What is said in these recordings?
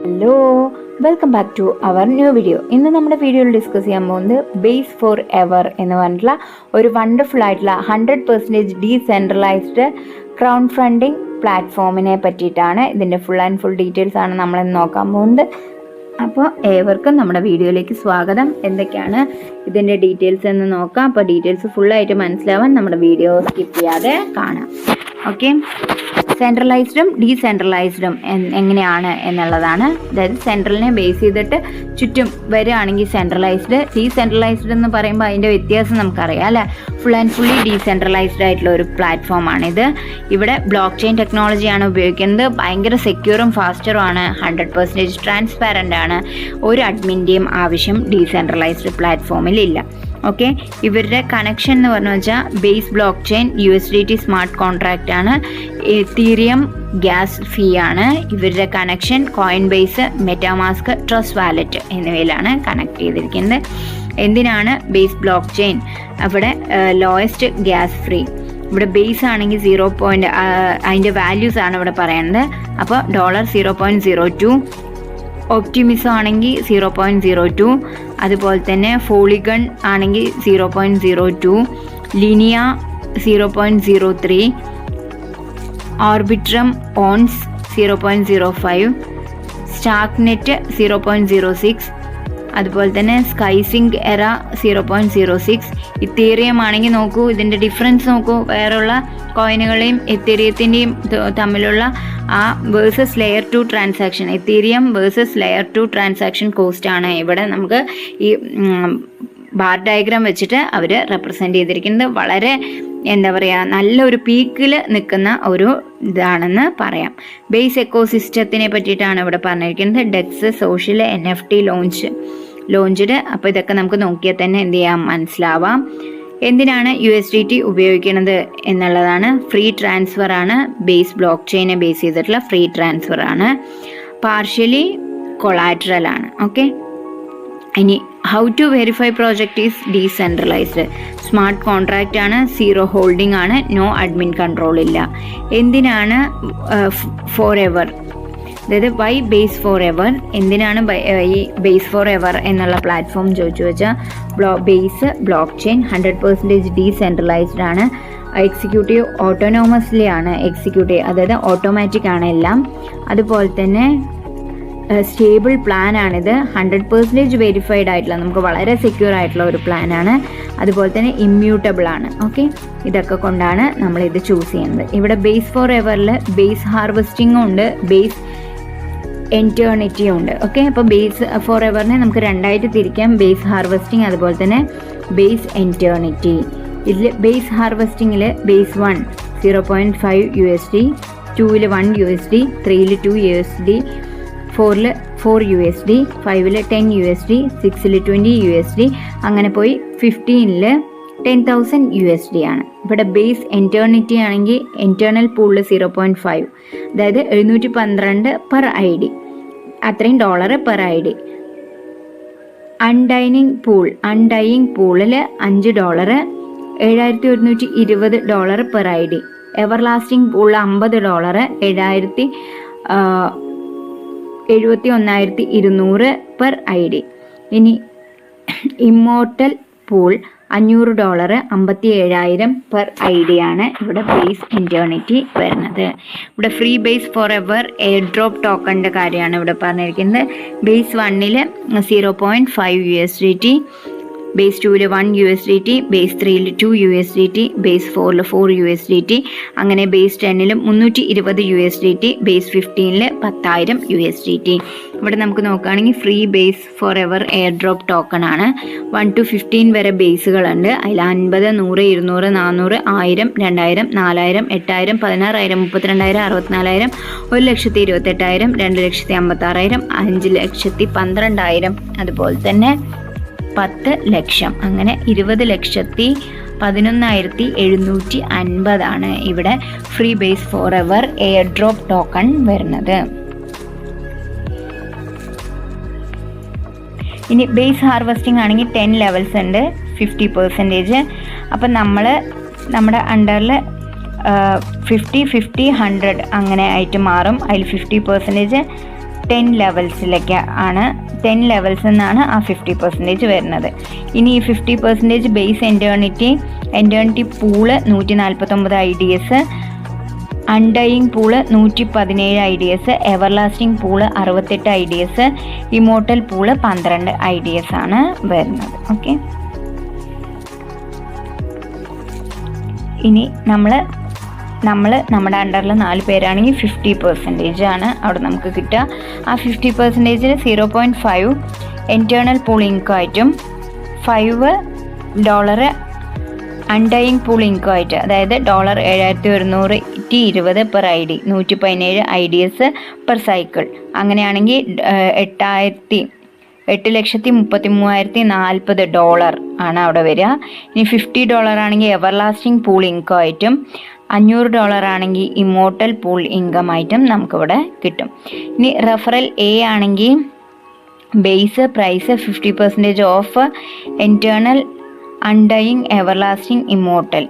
Hello, welcome back to our new video. ഇന്ന് നമ്മുടെ വീഡിയോയിൽ ഡിസ്കസ് ചെയ്യാൻ പോകുന്നത് ബേസ് ഫോർ എവർ എന്ന് പറഞ്ഞിട്ടുള്ള ഒരു വണ്ടർഫുൾ ആയിട്ടുള്ള 100% ഡീസെൻട്രലൈസ്ഡ് ക്രൗഡ് ഫണ്ടിങ് പ്ലാറ്റ്ഫോമിനെ പറ്റിയിട്ടാണ്. ഇതിൻ്റെ ഫുൾ ആൻഡ് ഫുൾ ഡീറ്റെയിൽസ് ആണ് നമ്മളിന്ന് നോക്കാൻ പോകുന്നത്. അപ്പോൾ ഏവർക്കും നമ്മുടെ വീഡിയോയിലേക്ക് സ്വാഗതം. എന്തൊക്കെയാണ് ഇതിൻ്റെ ഡീറ്റെയിൽസ് എന്ന് നോക്കാം. അപ്പോൾ ഡീറ്റെയിൽസ് ഫുള്ളായിട്ട് മനസ്സിലാവാൻ നമ്മുടെ വീഡിയോ സ്കിപ്പ് ചെയ്യാതെ കാണാം. ഓക്കെ, സെൻട്രലൈസ്ഡും ഡീസെൻട്രലൈസ്ഡും എങ്ങനെയാണ് എന്നുള്ളതാണ്. അതായത് സെൻട്രലിനെ ബേസ് ചെയ്തിട്ട് ചുറ്റും വരികയാണെങ്കിൽ സെൻട്രലൈസ്ഡ്, ഡീസെൻട്രലൈസ്ഡ് എന്ന് പറയുമ്പോൾ അതിൻ്റെ വ്യത്യാസം നമുക്കറിയാം അല്ലേ. ഫുൾ ആൻഡ് ഫുള്ളി ഡീസെൻട്രലൈസ്ഡ് ആയിട്ടുള്ള ഒരു പ്ലാറ്റ്ഫോമാണിത്. ഇവിടെ ബ്ലോക്ക് ചെയിൻ ടെക്നോളജിയാണ് ഉപയോഗിക്കുന്നത്. ഭയങ്കര സെക്യൂറും ഫാസ്റ്ററും ആണ്. 100% ട്രാൻസ്പാരൻ്റ് ആണ്. ഒരു അഡ്മിൻ്റെയും ആവശ്യം ഡീസെൻട്രലൈസ്ഡ് പ്ലാറ്റ്ഫോമിലില്ല. ഓക്കെ, ഇവരുടെ കണക്ഷൻ എന്ന് പറഞ്ഞു വെച്ചാൽ base blockchain USDT smart contract ആണ്. എത്തീരിയം ഗ്യാസ് ഫീ ആണ്. ഇവരുടെ connection Coinbase, MetaMask, Trust Wallet എന്നിവയിലാണ് കണക്ട് ചെയ്തിരിക്കുന്നത്. എന്തിനാണ് ബേസ് ബ്ലോക്ക് ചെയിൻ? അവിടെ ലോയസ്റ്റ് ഗ്യാസ് ഫ്രീ. ഇവിടെ ബേസ് ആണെങ്കിൽ 0. അതിൻ്റെ വാല്യൂസ് ആണ് ഇവിടെ പറയുന്നത്. അപ്പോൾ $0.02, ഒപ്റ്റിമിസം ആണെങ്കിൽ 0.02, അതുപോലെ തന്നെ ഫോളിഗൺ ആണെങ്കിൽ 0.02, ലിനിയ 0.03, ഓർബിട്രം ഓൺസ് 0.05, സ്റ്റാർക്ക്നെറ്റ് 0.06, അതുപോലെ തന്നെ സ്കൈസിങ്ക് എറ 0.06. ഇത്തീറിയം ആണെങ്കിൽ നോക്കൂ, ഇതിൻ്റെ ഡിഫറൻസ് നോക്കൂ. വേറെയുള്ള കോയിനുകളെയും എത്തീറിയത്തിൻ്റെയും തമ്മിലുള്ള ആ versus layer 2 transaction, Ethereum versus layer 2 transaction cost ആണ് ഇവിടെ നമുക്ക് ഈ ബാർ ഡയഗ്രാം വെച്ചിട്ട് അവർ റെപ്രസെൻ്റ് ചെയ്തിരിക്കുന്നത്. വളരെ എന്താ പറയുക, നല്ലൊരു പീക്കിൽ നിൽക്കുന്ന ഒരു ഇതാണെന്ന് പറയാം. ബേസ് എക്കോസിസ്റ്റത്തിനെ പറ്റിയിട്ടാണ് ഇവിടെ പറഞ്ഞിരിക്കുന്നത്. Dex social NFT launched. അപ്പോൾ ഇതൊക്കെ നമുക്ക് നോക്കിയാൽ തന്നെ എന്ത് ചെയ്യാം, മനസ്സിലാവാം. എന്തിനാണ് USDT ഉപയോഗിക്കുന്നത് എന്നുള്ളതാണ്. ഫ്രീ ട്രാൻസ്ഫർ ആണ്. ബേസ് ബ്ലോക്ക് ചെയിനെ ബേസ് ചെയ്തിട്ടുള്ള ഫ്രീ ട്രാൻസ്ഫർ ആണ്. പാർഷ്യലി കൊളാറ്ററൽ ആണ്. ഓക്കെ, ഇനി how to verify project is decentralised. Smart contract ആണ്. സീറോ ഹോൾഡിംഗ് ആണ്. നോ അഡ്മിൻ കൺട്രോൾ ഇല്ല. എന്തിനാണ് ഫോർ എവർ, അതായത് വൈ ബേസ് ഫോർ എവർ? എന്തിനാണ് ഈ ബേസ് ഫോർ എവർ എന്നുള്ള പ്ലാറ്റ്ഫോം ചോദിച്ചു വെച്ചാൽ ബേസ് ബ്ലോക്ക് ചെയിൻ 100% ഡീസെൻട്രലൈസ്ഡ് ആണ്. എക്സിക്യൂട്ടീവ് ഓട്ടോണോമസ്ലി ആണ്. എക്സിക്യൂട്ടീവ് അതായത് ഓട്ടോമാറ്റിക് ആണ് എല്ലാം. അതുപോലെ തന്നെ സ്റ്റേബിൾ പ്ലാൻ ആണിത്. 100% വെരിഫൈഡ് ആയിട്ടുള്ള, നമുക്ക് വളരെ സെക്യൂർ ആയിട്ടുള്ള ഒരു പ്ലാനാണ്. അതുപോലെ തന്നെ ഇമ്മ്യൂട്ടബിൾ ആണ്. ഓക്കെ, ഇതൊക്കെ കൊണ്ടാണ് നമ്മളിത് ചൂസ് ചെയ്യുന്നത്. ഇവിടെ ബേസ് ഫോർ എവറിൽ ബേസ് ഹാർവെസ്റ്റിംഗും ഉണ്ട്, ബേസ് എൻറ്റേർണിറ്റിയും ഉണ്ട്. ഓക്കെ, അപ്പോൾ ബേസ് ഫോർ എവറിനെ നമുക്ക് രണ്ടായിട്ട് തിരിക്കാം. ബേസ് ഹാർവെസ്റ്റിംഗ് അതുപോലെ തന്നെ ബേസ് എൻറ്റേർണിറ്റി. ഇതിൽ base ഹാർവെസ്റ്റിങ്ങിൽ base 1 0.5 USD, 2 1 USD, 3 2 USD, 4 4 USD, 5 10 USD, 6 20 USD, അങ്ങനെ പോയി 15 10,000 USD ആണ്. ഇവിടെ ബേസ് എൻറ്റേർണിറ്റി ആണെങ്കിൽ ഇൻറ്റേർണൽ പൂളിൽ 0.5, അതായത് 712 പെർ ID, അത്രയും ഡോളർ പെർ ID. അൺഡൈയിങ് പൂളിൽ $5, $7,120 പെർ ID. എവർലാസ്റ്റിംഗ് പൂളിൽ $50, $71,200 പെർ ID. ഇനി ഇമ്മോർട്ടൽ പൂൾ $500, $57,000 പെർ ID ആണ് ഇവിടെ ബേസ് എൻറ്റേർണിറ്റി വരുന്നത്. ഇവിടെ free base forever airdrop ടോക്കണിൻ്റെ കാര്യമാണ് ഇവിടെ പറഞ്ഞിരിക്കുന്നത്. Base 1 0.5 USDT, base 2 1 USDT, base 3 2 USDT, base 4 4 USDT, അങ്ങനെ ബേസ് 10 320 USDT, ബേസ് 15 10,000 USDT. ഇവിടെ നമുക്ക് നോക്കുകയാണെങ്കിൽ free base forever air drop token ആണ്. 1 to 15 വരെ ബേസുകളുണ്ട്. അതിൽ 50, 100, 200, 400, 1000, 2000, 4000, 8000, 16000, 32,000, 64,000, 1,28,000, 2,56,000, 5,12,000, അതുപോലെ തന്നെ 10 ലക്ഷം, അങ്ങനെ 20,11,750 ആണ് ഇവിടെ free base forever air drop token വരുന്നത്. ഇനി ബേസ് ഹാർവെസ്റ്റിംഗ് ആണെങ്കിൽ 10 ലെവൽസ് ഉണ്ട്, 50%. അപ്പം നമ്മുടെ അണ്ടറിൽ 50 50 100 അങ്ങനെ ആയിട്ട് മാറും. അതിൽ 50% 10 ലെവൽസിലേക്ക് ആണ്. 10 ലെവൽസ് എന്നാണ് ആ 50% വരുന്നത്. ഇനി ഈ 50% base eternity pool 149 IDS, undying pool 117 IDS, everlasting pool 68 IDS, immortal pool 12 IDS ആണ് വരുന്നത്. ഓക്കെ, ഇനി നമ്മുടെ അണ്ടറിൽ 4 പേരാണെങ്കിൽ 50% ആണ് അവിടെ നമുക്ക് കിട്ടുക. ആ 50%-ൽ 0.5 ഇൻറ്റേർണൽ പൂൾ ഇൻകമായിട്ടും $5 അൺഡൈയിങ് പൂൾ ഇൻകമായിട്ട്, അതായത് $7,120 per ID, 117 IDS per cycle. അങ്ങനെയാണെങ്കിൽ $8,33,040 ആണ് അവിടെ വരിക. ഇനി $50 ആണെങ്കിൽ എവർലാസ്റ്റിംഗ് പൂൾ ഇൻകമായിട്ടും $500 ആണെങ്കിൽ ഇമോർട്ടൽ പൂൾ ഇൻകം ആയിട്ടും നമുക്കിവിടെ കിട്ടും. ഇനി റെഫറൽ A ആണെങ്കിൽ base price 50% off eternal undying everlasting immortal.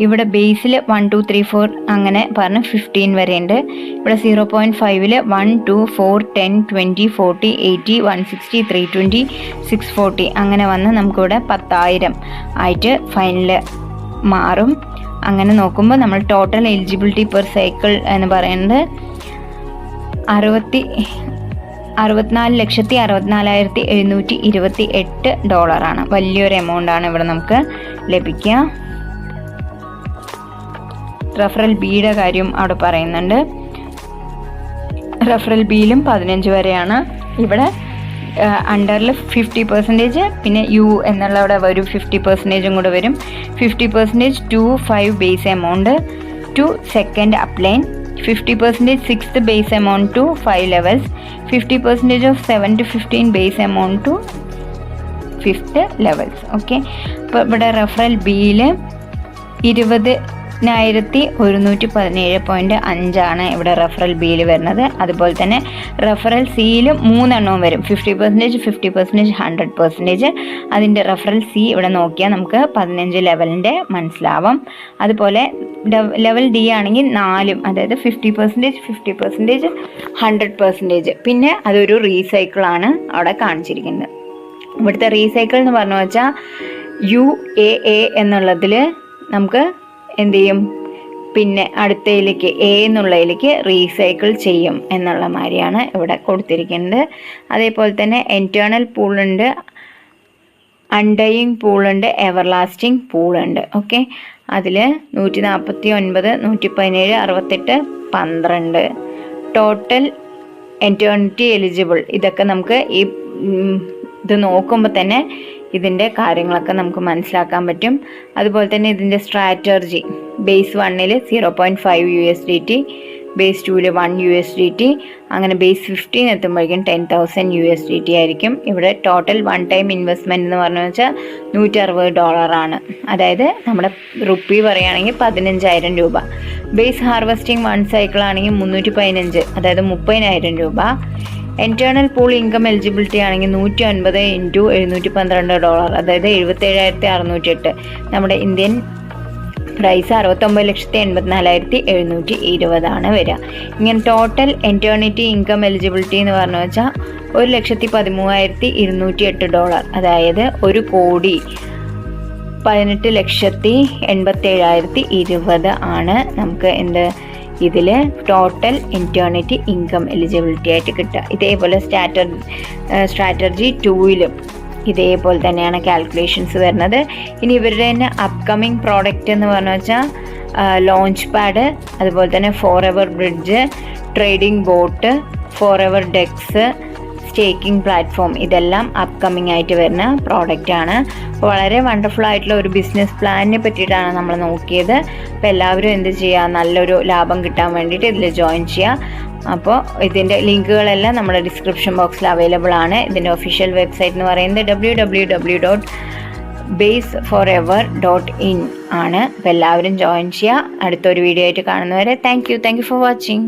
ഇവിടെ ബേസിൽ 1 2 3 4 അങ്ങനെ പറഞ്ഞ് 15 വരെ ഉണ്ട്. ഇവിടെ 0.5-ൽ 1 2 4 10 20 40 80 160 320 640 അങ്ങനെ വന്ന് നമുക്കിവിടെ 10,000 ആയിട്ട് ഫൈനൽ മാറും. അങ്ങനെ നോക്കുമ്പോൾ നമ്മൾ ടോട്ടൽ എലിജിബിലിറ്റി പെർ സൈക്കിൾ എന്ന് പറയുന്നത് $64,64,728 ആണ്. വലിയൊരു എമൗണ്ട് ആണ് ഇവിടെ നമുക്ക് ലഭിക്കുക. റെഫറൽ ബിയുടെ കാര്യം അവിടെ പറയുന്നുണ്ട്. റെഫറൽ ബിയിലും 15 വരെയാണ്. ഇവിടെ അണ്ടറിൽ 50%, പിന്നെ യു എന്നുള്ള അവിടെ വരും 50%-ഉം കൂടെ വരും. 50% to 5 base amount to second upline, 50% 6th base amount to 5 levels, 50% of 7 to 15 base amount to 5th levels. Okay, അപ്പോൾ ഇവിടെ റെഫറൽ ബിയിൽ 20,117.5 ആണ് ഇവിടെ റെഫറൽ ബിയിൽ വരുന്നത്. അതുപോലെ തന്നെ റെഫറൽ സിയിൽ 3 എണ്ണവും വരും, 50%, 50%, 100%. അതിൻ്റെ റെഫറൽ സി ഇവിടെ നോക്കിയാൽ നമുക്ക് 15 ലെവലിൻ്റെ മനസ്സിലാവും. അതുപോലെ ലെവൽ ഡി ആണെങ്കിൽ 4, അതായത് 50%, 50%, 100%. പിന്നെ അതൊരു റീസൈക്കിളാണ് അവിടെ കാണിച്ചിരിക്കുന്നത്. ഇവിടുത്തെ റീസൈക്കിൾ എന്ന് പറഞ്ഞു വെച്ചാൽ UAA എന്നുള്ളതിൽ നമുക്ക് എന്ത് ചെയ്യും, പിന്നെ അടുത്തയിലേക്ക് A എന്നുള്ളതിലേക്ക് റീസൈക്കിൾ ചെയ്യും എന്നുള്ള മാതിരിയാണ് ഇവിടെ കൊടുത്തിരിക്കുന്നത്. അതേപോലെ തന്നെ ഇൻറ്റേർണൽ പൂളുണ്ട്, അൺഡൈയിങ് പൂളുണ്ട്, എവർലാസ്റ്റിംഗ് പൂളുണ്ട്. ഓക്കെ, അതിൽ 149, 117, 68, 12 ടോട്ടൽ എൻറ്റേർണിറ്റി എലിജിബിൾ. ഇതൊക്കെ നമുക്ക് ഇത് നോക്കുമ്പോൾ തന്നെ ഇതിൻ്റെ കാര്യങ്ങളൊക്കെ നമുക്ക് മനസ്സിലാക്കാൻ പറ്റും. അതുപോലെ തന്നെ ഇതിൻ്റെ സ്ട്രാറ്റജി ബേസ് 1-ൽ 0.5 USDT, ബേസ് 2-ൽ 1 USDT, അങ്ങനെ ബേസ് 15 എത്തുമ്പോഴേക്കും 10,000 USDT ആയിരിക്കും. ഇവിടെ ടോട്ടൽ വൺ ടൈം ഇൻവെസ്റ്റ്മെൻറ്റ് എന്ന് പറഞ്ഞു വെച്ചാൽ $160 ആണ്. അതായത് നമ്മുടെ റുപ്പി പറയുകയാണെങ്കിൽ 15,000 രൂപ. ബേസ് ഹാർവെസ്റ്റിംഗ് 1 സൈക്കിൾ ആണെങ്കിൽ 315, അതായത് 30,000 രൂപ. ഇൻറ്റേർണൽ പൂൾ ഇൻകം എലിജിബിലിറ്റി ആണെങ്കിൽ 109 × $712, അതായത് 77,608. നമ്മുടെ ഇന്ത്യൻ പ്രൈസ് 69,84,720 ആണ് വരിക. ഇങ്ങനെ ടോട്ടൽ എൻറ്റേർണിറ്റി ഇൻകം എലിജിബിലിറ്റി എന്ന് പറഞ്ഞു വെച്ചാൽ $1,13,208, അതായത് 1,18,87,020 ആണ് നമുക്ക് ഇതിൽ ടോട്ടൽ എൻറ്റേർണിറ്റി ഇൻകം എലിജിബിലിറ്റി ആയിട്ട് കിട്ടുക. ഇതേപോലെ സ്ട്രാറ്റജി 2-ലും ഇതേപോലെ തന്നെയാണ് കാൽക്കുലേഷൻസ് വരുന്നത്. ഇനി ഇവരുടെ തന്നെ അപ്കമിങ് പ്രോഡക്റ്റ് എന്ന് പറഞ്ഞു വെച്ചാൽ ലോഞ്ച് പാഡ്, അതുപോലെ തന്നെ Forever bridge, trading boat, Forever dex, staking platform, ഇതെല്ലാം അപ്കമിങ് ആയിട്ട് വരുന്ന പ്രോഡക്റ്റാണ്. അപ്പോൾ വളരെ വണ്ടർഫുൾ ആയിട്ടുള്ള ഒരു ബിസിനസ് പ്ലാനിനെ പറ്റിയിട്ടാണ് നമ്മൾ നോക്കിയത്. അപ്പോൾ എല്ലാവരും എന്ത് ചെയ്യുക, നല്ലൊരു ലാഭം കിട്ടാൻ വേണ്ടിയിട്ട് ഇതിൽ ജോയിൻ ചെയ്യുക. അപ്പോൾ ഇതിൻ്റെ ലിങ്കുകളെല്ലാം നമ്മുടെ ഡിസ്ക്രിപ്ഷൻ ബോക്സിൽ അവൈലബിൾ ആണ്. ഇതിൻ്റെ ഒഫീഷ്യൽ വെബ്സൈറ്റ് എന്ന് പറയുന്നത് www.baseforever.in ആണ്. അപ്പോൾ എല്ലാവരും ജോയിൻ ചെയ്യുക. അടുത്തൊരു വീഡിയോ ആയിട്ട് കാണുന്നവരെ താങ്ക് യു ഫോർ വാച്ചിങ്.